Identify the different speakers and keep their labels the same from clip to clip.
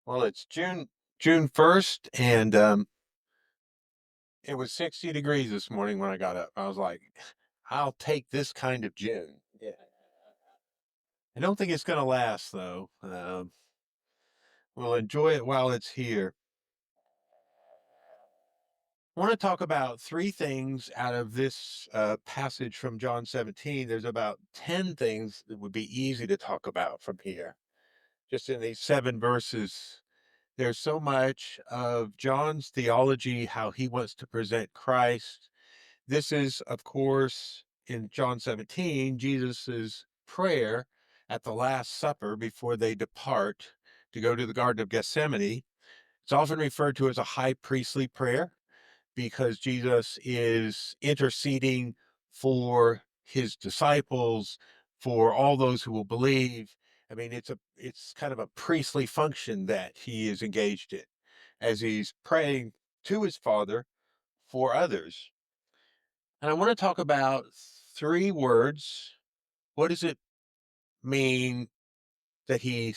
Speaker 1: Well, it's June 1st, and it was 60 degrees this morning when I got up. I was like, I'll take this kind of June. Yeah. I don't think it's going to last though. We'll enjoy it while it's here. I want to talk about three things out of this passage from John 17. There's about 10 things that would be easy to talk about from here. Just in these 7 verses, there's so much of John's theology, how he wants to present Christ. This is, of course, in John 17, Jesus's prayer at the Last Supper before they depart to go to the Garden of Gethsemane. It's often referred to as a high priestly prayer because Jesus is interceding for his disciples, for all those who will believe. I mean, it's kind of a priestly function that he is engaged in as he's praying to his Father for others. And I want to talk about three words. What does it mean that he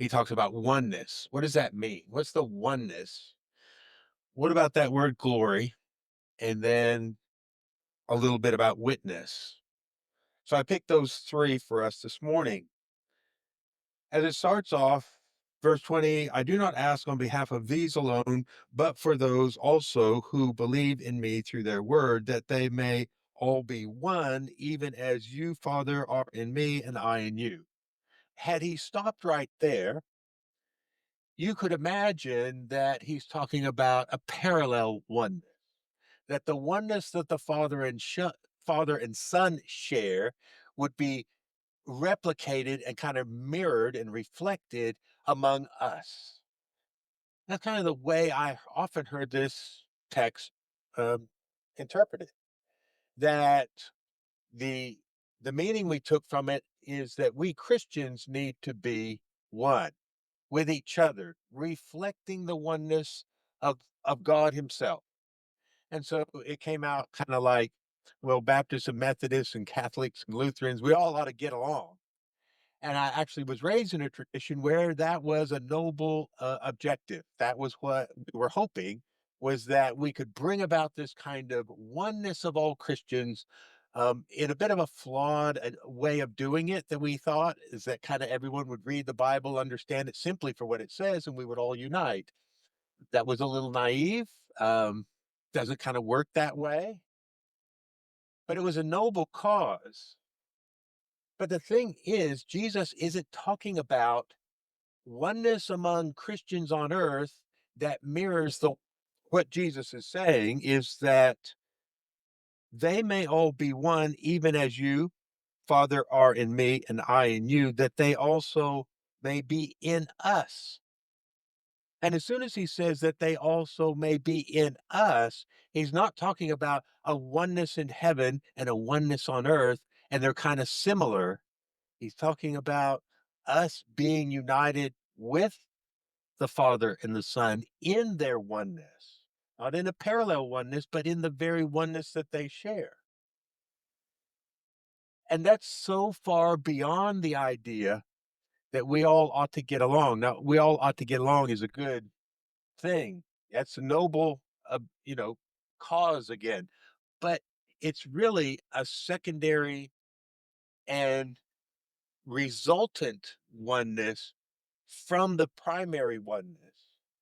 Speaker 1: talks about oneness? What does that mean? What's the oneness? What about that word glory? And then a little bit about witness. So I picked those three for us this morning. As it starts off, verse 20, I do not ask on behalf of these alone, but for those also who believe in me through their word, that they may all be one, even as you, Father, are in me and I in you. Had he stopped right there, you could imagine that he's talking about a parallel oneness, that the oneness that the Father and Son share would be replicated and kind of mirrored and reflected among us. That's kind of the way I often heard this text um, interpreted. That the the meaning we took from it is that we Christians need to be one with each other, reflecting the oneness of God Himself. And so it came out kind of like, well, Baptists and Methodists and Catholics and Lutherans, we all ought to get along. And I actually was raised in a tradition where that was a noble objective. That was what we were hoping, was that we could bring about this kind of oneness of all Christians in a bit of a flawed way of doing it that we thought is that kind of everyone would read the Bible, understand it simply for what it says, and we would all unite. That was a little naive. Um, doesn't kind of work that way, but it was a noble cause. But the thing is, Jesus isn't talking about oneness among Christians on earth that mirrors the what Jesus is saying is that they may all be one, even as you, Father, are in me and I in you, that they also may be in us. And as soon as he says that they also may be in us, he's not talking about a oneness in heaven and a oneness on earth, and they're kind of similar. He's talking about us being united with the Father and the Son in their oneness, not in a parallel oneness, but in the very oneness that they share. And that's so far beyond the idea that we all ought to get along. Now, we all ought to get along is a good thing. That's a noble, cause again, but it's really a secondary and resultant oneness from the primary oneness.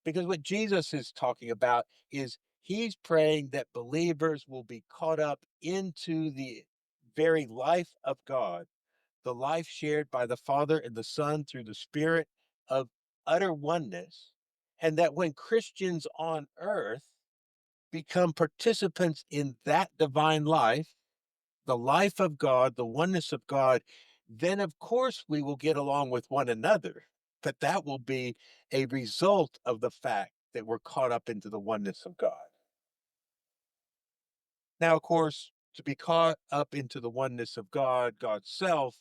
Speaker 1: Because what Jesus is talking about is he's praying that believers will be caught up into the very life of God, the life shared by the Father and the Son through the Spirit of utter oneness. And that when Christians on earth become participants in that divine life, the life of God, the oneness of God, then of course we will get along with one another. But that will be a result of the fact that we're caught up into the oneness of God. Now, of course, to be caught up into the oneness of God, God's self,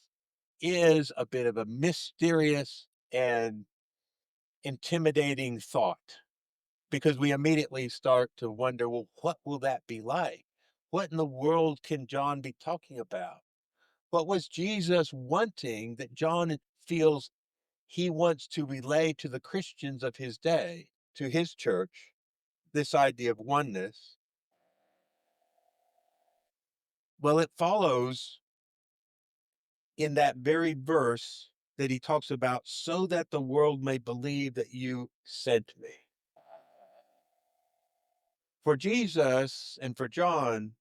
Speaker 1: is a bit of a mysterious and intimidating thought because we immediately start to wonder, well, what will that be like? What in the world can John be talking about? What was Jesus wanting that John feels he wants to relay to the Christians of his day, to his church, this idea of oneness. Well, it follows in that very verse that he talks about, so that the world may believe that you sent me. For Jesus and for John,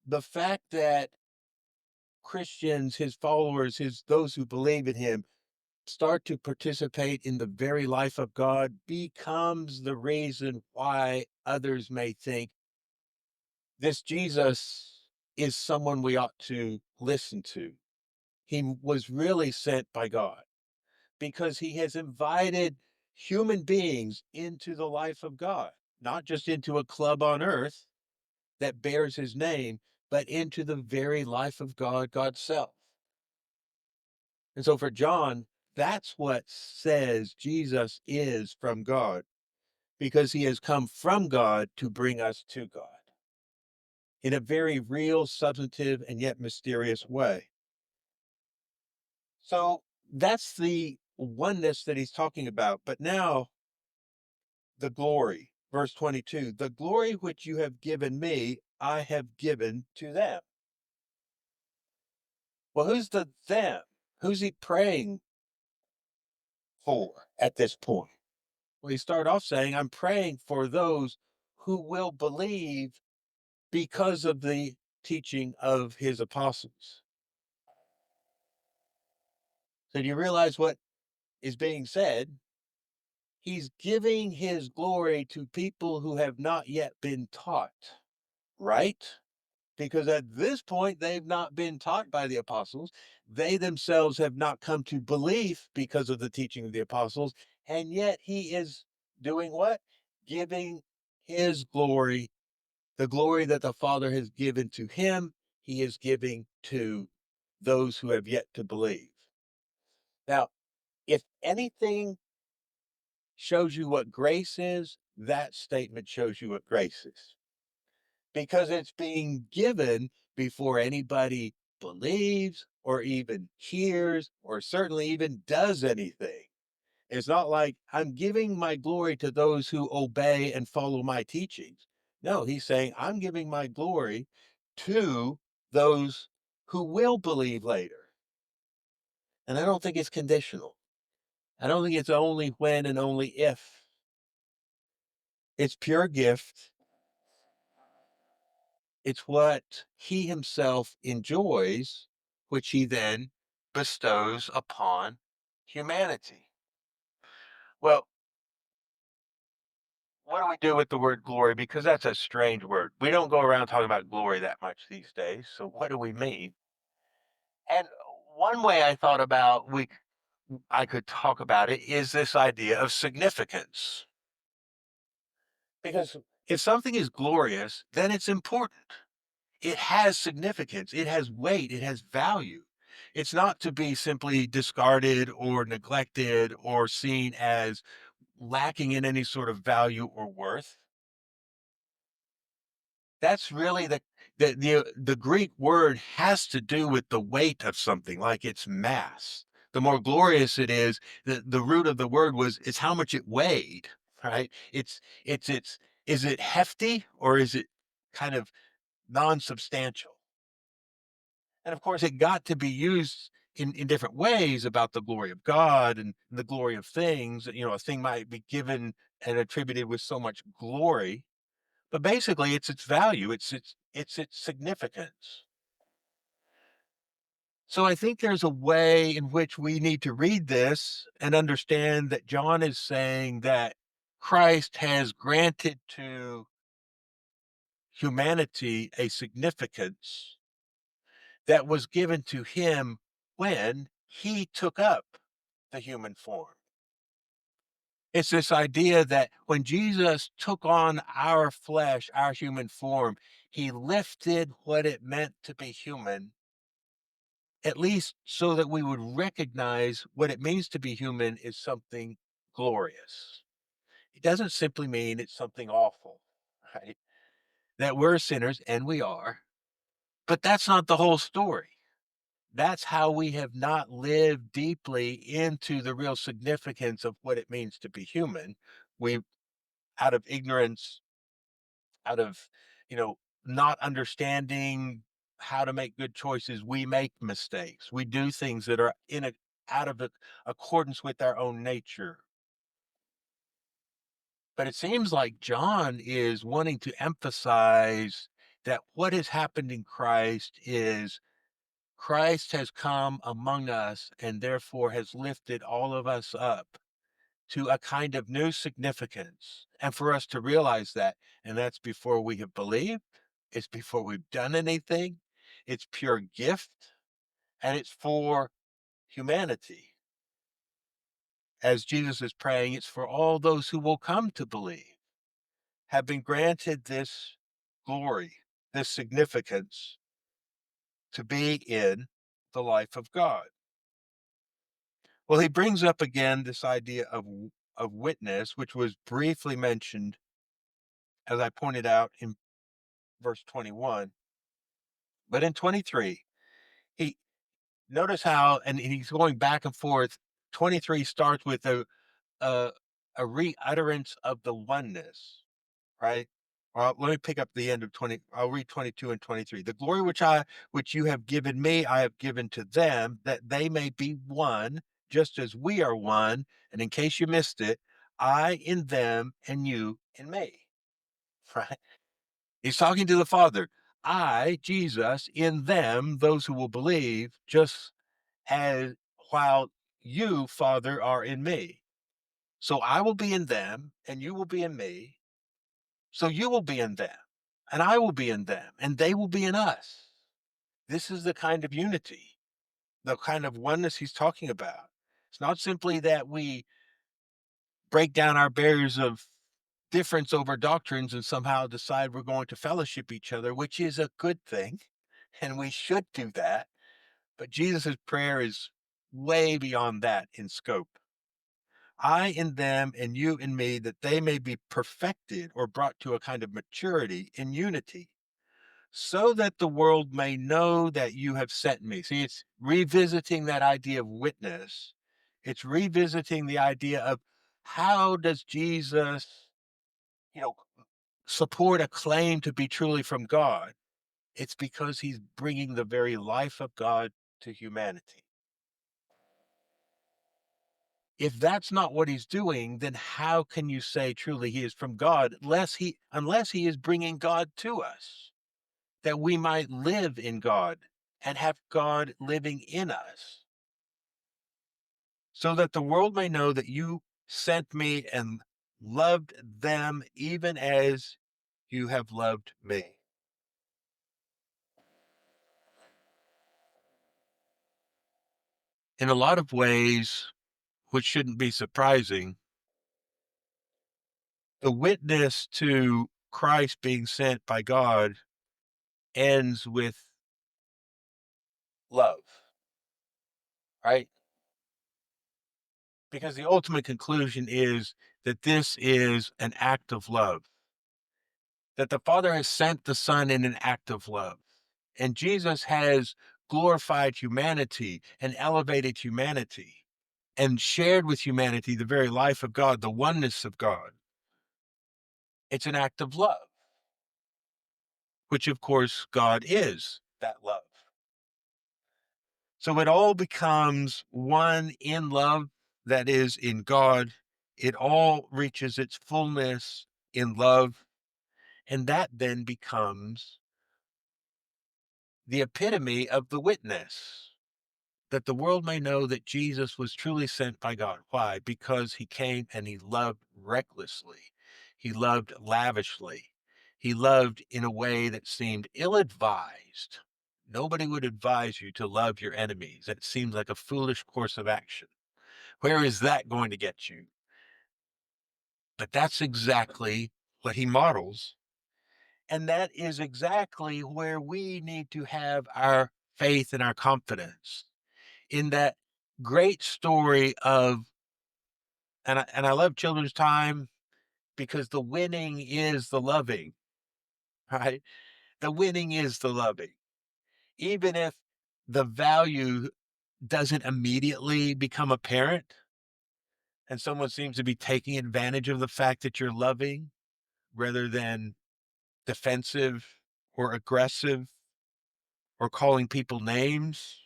Speaker 1: the fact that Christians, his followers, his those who believe in him, start to participate in the very life of God becomes the reason why others may think this Jesus is someone we ought to listen to. He was really sent by God because he has invited human beings into the life of God, not just into a club on earth that bears his name, but into the very life of God, God's self. And so for John, that's what says Jesus is from God, because he has come from God to bring us to God in a very real, substantive, and yet mysterious way. So that's the oneness that he's talking about. But now, the glory, verse 22, the glory which you have given me, I have given to them. Well, who's the them? Who's he praying for at this point? Well, he started off saying, I'm praying for those who will believe because of the teaching of his apostles. So do you realize what is being said? He's giving his glory to people who have not yet been taught, right? Because at this point, they've not been taught by the apostles. They themselves have not come to belief because of the teaching of the apostles. And yet he is doing what? Giving his glory, the glory that the Father has given to him, he is giving to those who have yet to believe. Now, if anything shows you what grace is, that statement shows you what grace is, because it's being given before anybody believes or even hears or certainly even does anything. It's not like I'm giving my glory to those who obey and follow my teachings. No, he's saying I'm giving my glory to those who will believe later. And I don't think it's conditional. I don't think it's only when and only if. It's pure gift. It's what he himself enjoys, which he then bestows upon humanity. Well, what do we do with the word glory? Because that's a strange word. We don't go around talking about glory that much these days. So what do we mean? And one way I thought about I could talk about it is this idea of significance. Because if something is glorious, then it's important. It has significance, it has weight, it has value. It's not to be simply discarded or neglected or seen as lacking in any sort of value or worth. That's really the Greek word has to do with the weight of something, like its mass. The more glorious it is, the root of the word was it's how much it weighed, right? It's is it hefty or is it kind of non-substantial? And of course, it got to be used in different ways about the glory of God and the glory of things. You know, a thing might be given and attributed with so much glory, but basically, it's its value, it's its significance. So I think there's a way in which we need to read this and understand that John is saying that Christ has granted to humanity a significance that was given to him when he took up the human form. It's this idea that when Jesus took on our flesh, our human form, he lifted what it meant to be human, at least so that we would recognize what it means to be human is something glorious. It doesn't simply mean it's something awful, right? That we're sinners, and we are, but that's not the whole story. That's how we have not lived deeply into the real significance of what it means to be human. We, out of ignorance, out of, you know, not understanding how to make good choices, we make mistakes. We do things that are out of accordance with our own nature. But it seems like John is wanting to emphasize that what has happened in Christ is Christ has come among us and therefore has lifted all of us up to a kind of new significance. And for us to realize that, and that's before we have believed, it's before we've done anything, it's pure gift, and it's for humanity. As Jesus is praying, it's for all those who will come to believe, have been granted this glory, this significance to be in the life of God. Well, he brings up again this idea of witness, which was briefly mentioned, as I pointed out in verse 21. But in 23, he notice how, and he's going back and forth. 23 starts with a, a reutterance of the oneness, right? Well, let me pick up the end of 20. I'll read 22 and 23. The glory which you have given me, I have given to them, that they may be one, just as we are one. And in case you missed it, I in them and you in me. Right? He's talking to the Father. I, Jesus, in them, those who will believe, just as while you, Father, are in me. So I will be in them, and you will be in me. So you will be in them, and I will be in them, and they will be in us. This is the kind of unity, the kind of oneness he's talking about. It's not simply that we break down our barriers of difference over doctrines and somehow decide we're going to fellowship each other, which is a good thing, and we should do that. But Jesus' prayer is way beyond that in scope. I in them and you in me, that they may be perfected or brought to a kind of maturity in unity, so that the world may know that you have sent me. See, it's revisiting that idea of witness. It's revisiting the idea of how does Jesus, you know, support a claim to be truly from God? It's because he's bringing the very life of God to humanity. If that's not what he's doing, then how can you say truly he is from God unless he is bringing God to us, that we might live in God and have God living in us, so that the world may know that you sent me and loved them even as you have loved me. In a lot of ways, which shouldn't be surprising, the witness to Christ being sent by God ends with love, right? Because the ultimate conclusion is that this is an act of love, that the Father has sent the Son in an act of love. And Jesus has glorified humanity and elevated humanity and shared with humanity the very life of God, the oneness of God. It's an act of love, which of course God is that love. So it all becomes one in love, that is in God. It all reaches its fullness in love. And that then becomes the epitome of the witness, that the world may know that Jesus was truly sent by God. Why? Because he came and he loved recklessly. He loved lavishly. He loved in a way that seemed ill advised. Nobody would advise you to love your enemies. It seems like a foolish course of action. Where is that going to get you? But that's exactly what he models. And that is exactly where we need to have our faith and our confidence in that great story of, and I love children's time because the winning is the loving, right? The winning is the loving. Even if the value doesn't immediately become apparent, and someone seems to be taking advantage of the fact that you're loving rather than defensive or aggressive or calling people names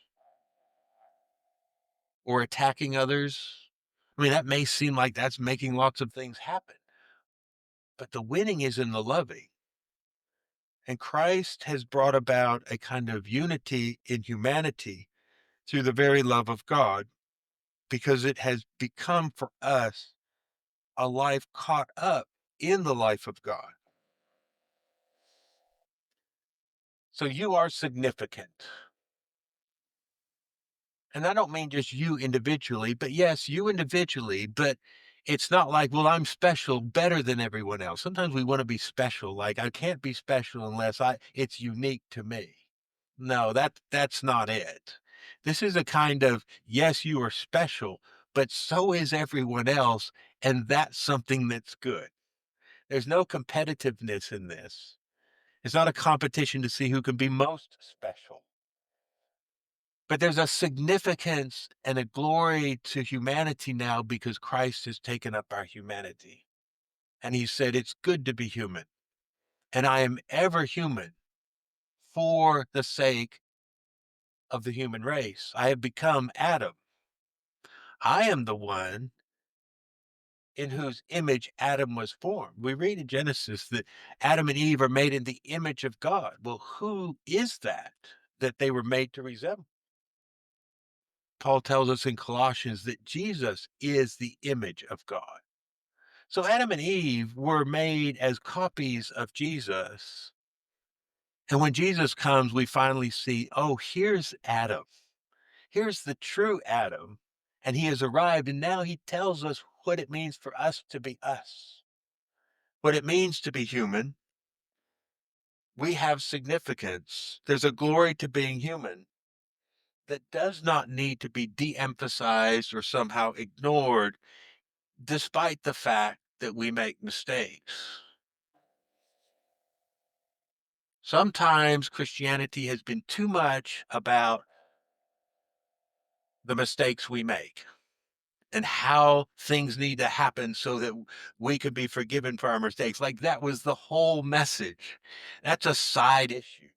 Speaker 1: or attacking others. I mean, that may seem like that's making lots of things happen, but the winning is in the loving. And Christ has brought about a kind of unity in humanity through the very love of God, because it has become for us a life caught up in the life of God. So you are significant. And I don't mean just you individually, but yes, you individually, but it's not like, well, I'm special better than everyone else. Sometimes we want to be special. Like I can't be special unless it's unique to me. No, that's not it. This is a kind of, yes, you are special, but so is everyone else, and that's something that's good. There's no competitiveness in this. It's not a competition to see who can be most special. But there's a significance and a glory to humanity now because Christ has taken up our humanity. And he said, it's good to be human. And I am ever human for the sake of the human race. I have become Adam. I am the one in whose image Adam was formed. We read in Genesis that Adam and Eve are made in the image of God. Well, who is that they were made to resemble? Paul tells us in Colossians that Jesus is the image of God. So Adam and Eve were made as copies of Jesus. And when Jesus comes, we finally see, oh, here's Adam. Here's the true Adam. And he has arrived. And now he tells us what it means for us to be us, what it means to be human. We have significance. There's a glory to being human that does not need to be de emphasized or somehow ignored, despite the fact that we make mistakes. Sometimes Christianity has been too much about the mistakes we make and how things need to happen so that we could be forgiven for our mistakes. Like that was the whole message. That's a side issue.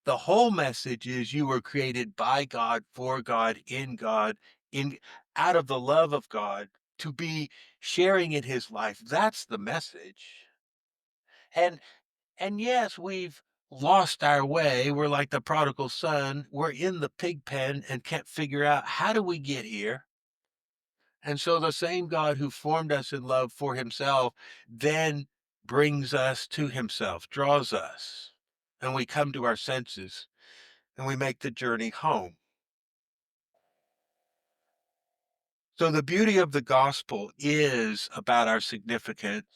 Speaker 1: The whole message is you were created by God, for God, in out of the love of God to be sharing in his life. That's the message. And And yes, we've lost our way. We're like the prodigal son. We're in the pig pen and can't figure out how do we get here. And so the same God who formed us in love for himself then brings us to himself, draws us, and we come to our senses and we make the journey home. So the beauty of the gospel is about our significance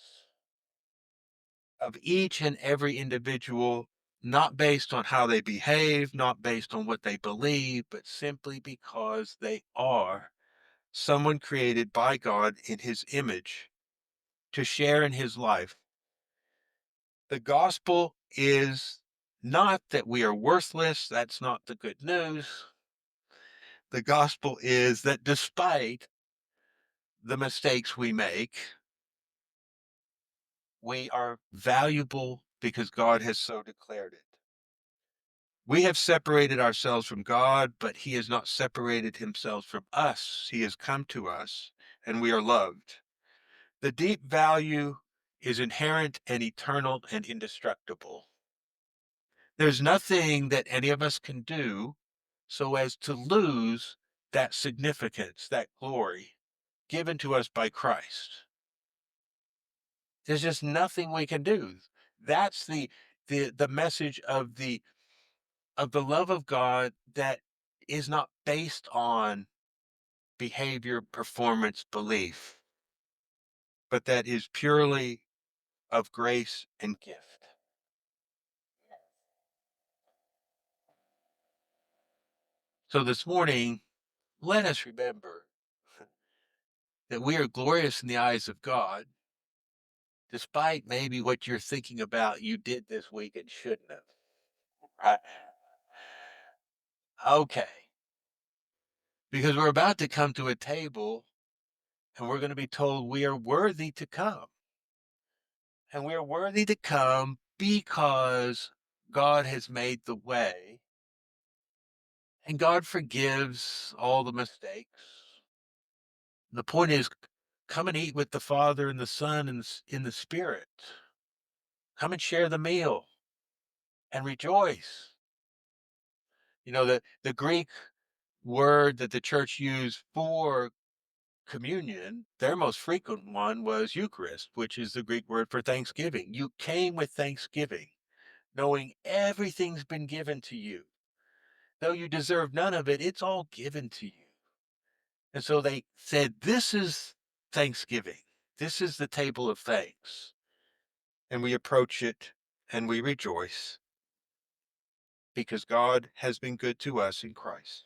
Speaker 1: of each and every individual, not based on how they behave, not based on what they believe, but simply because they are someone created by God in his image to share in his life. The gospel is not that we are worthless. That's not the good news. The gospel is that despite the mistakes we make, we are valuable because God has so declared it. We have separated ourselves from God, but he has not separated himself from us. He has come to us, and we are loved. The deep value is inherent and eternal and indestructible. There's nothing that any of us can do so as to lose that significance, that glory given to us by Christ. There's just nothing we can do. That's the message of the love of God that is not based on behavior, performance, belief, but that is purely of grace and gift. So this morning, let us remember that we are glorious in the eyes of God, despite maybe what you're thinking about you did this week and shouldn't have. Right? Okay, because we're about to come to a table and we're going to be told we are worthy to come. And we are worthy to come because God has made the way and God forgives all the mistakes. The point is, come and eat with the Father and the Son and in the Spirit. Come and share the meal and rejoice. You know, the Greek word that the church used for communion, their most frequent one was Eucharist, which is the Greek word for thanksgiving. You came with thanksgiving, knowing everything's been given to you. Though you deserve none of it, it's all given to you. And so they said, this is Thanksgiving. This is the table of thanks. And we approach it and we rejoice because God has been good to us in Christ.